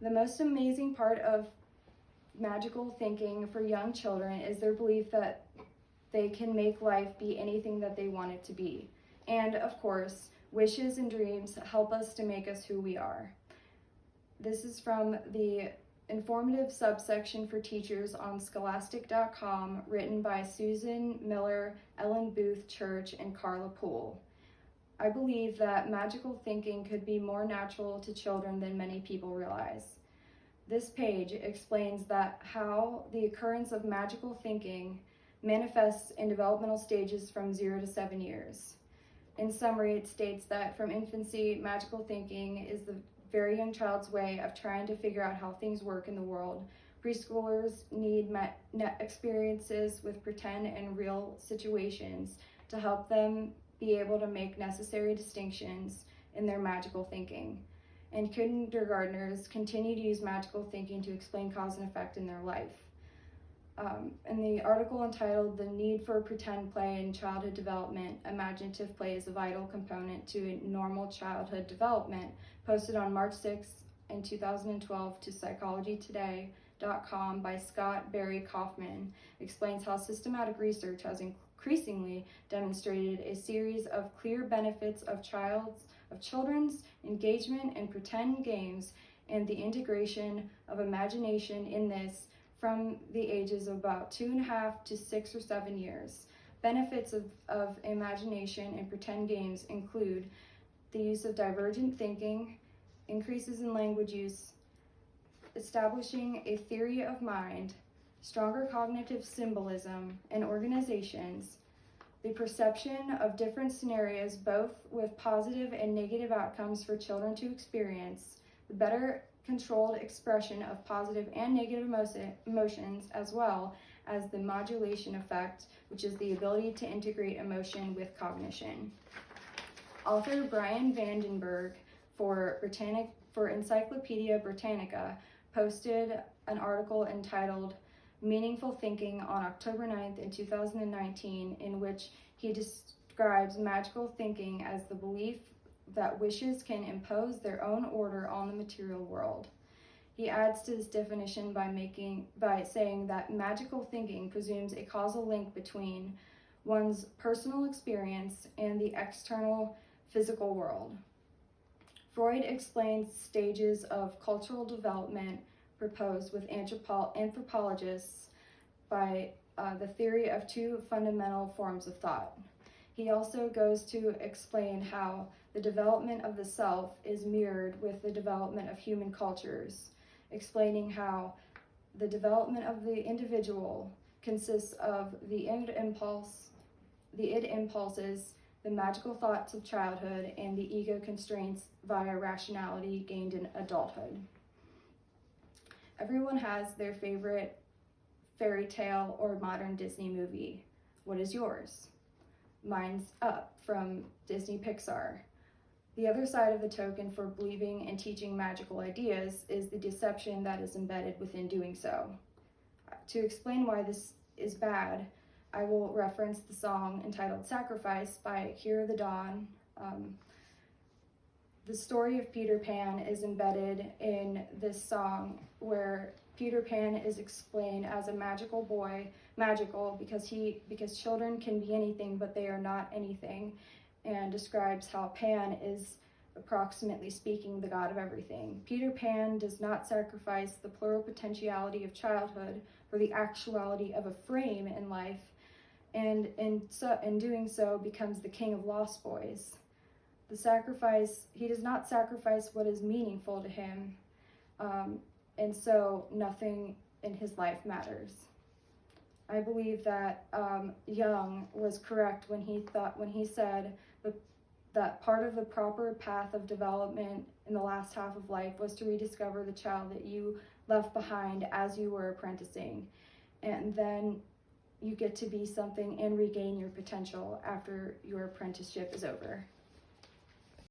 The most amazing part of magical thinking for young children is their belief that they can make life be anything that they want it to be. And of course, wishes and dreams help us to make us who we are. This is from the informative subsection for teachers on scholastic.com, written by Susan Miller, Ellen Booth Church, and Carla Poole. I believe that magical thinking could be more natural to children than many people realize. This page explains that how the occurrence of magical thinking manifests in developmental stages from 0 to 7 years. In summary, it states that from infancy, magical thinking is the very young child's way of trying to figure out how things work in the world. Preschoolers need experiences with pretend and real situations to help them be able to make necessary distinctions in their magical thinking. And kindergartners continue to use magical thinking to explain cause and effect in their life. In the article entitled "The Need for Pretend Play in Childhood Development, Imaginative Play is a Vital Component to Normal Childhood Development," posted on March 6, 2012 to psychologytoday.com by Scott Barry Kaufman, explains how systematic research has increasingly demonstrated a series of clear benefits of children's engagement in pretend games and the integration of imagination in this from the ages of about 2.5 to 6 or 7 years. Benefits of imagination in pretend games include the use of divergent thinking, increases in language use, establishing a theory of mind, stronger cognitive symbolism and organizations, the perception of different scenarios, both with positive and negative outcomes for children to experience, the better controlled expression of positive and negative emotions, as well as the modulation effect, which is the ability to integrate emotion with cognition. Author Brian Vandenberg for Encyclopedia Britannica posted an article entitled "Meaningful Thinking" on October 9th, 2019, in which he describes magical thinking as the belief that wishes can impose their own order on the material world. He adds to this definition by saying that magical thinking presumes a causal link between one's personal experience and the external physical world. Freud explains stages of cultural development proposed with anthropologists by the theory of 2 fundamental forms of thought. He also goes to explain how the development of the self is mirrored with the development of human cultures, explaining how the development of the individual consists of the id impulses, the magical thoughts of childhood, and the ego constraints via rationality gained in adulthood. Everyone has their favorite fairy tale or modern Disney movie. What is yours? Mine's Up from Disney Pixar. The other side of the token for believing and teaching magical ideas is the deception that is embedded within doing so. To explain why this is bad, I will reference the song entitled "Sacrifice" by Hear the Dawn. The story of Peter Pan is embedded in this song, where Peter Pan is explained as a magical boy, magical because children can be anything, but they are not anything, and describes how Pan is, approximately speaking, the god of everything. Peter Pan does not sacrifice the plural potentiality of childhood for the actuality of a frame in life, and in doing so becomes the king of lost boys. He does not sacrifice what is meaningful to him, and so nothing in his life matters. I believe that Jung was correct when he said that part of the proper path of development in the last half of life was to rediscover the child that you left behind as you were apprenticing, and then you get to be something and regain your potential after your apprenticeship is over.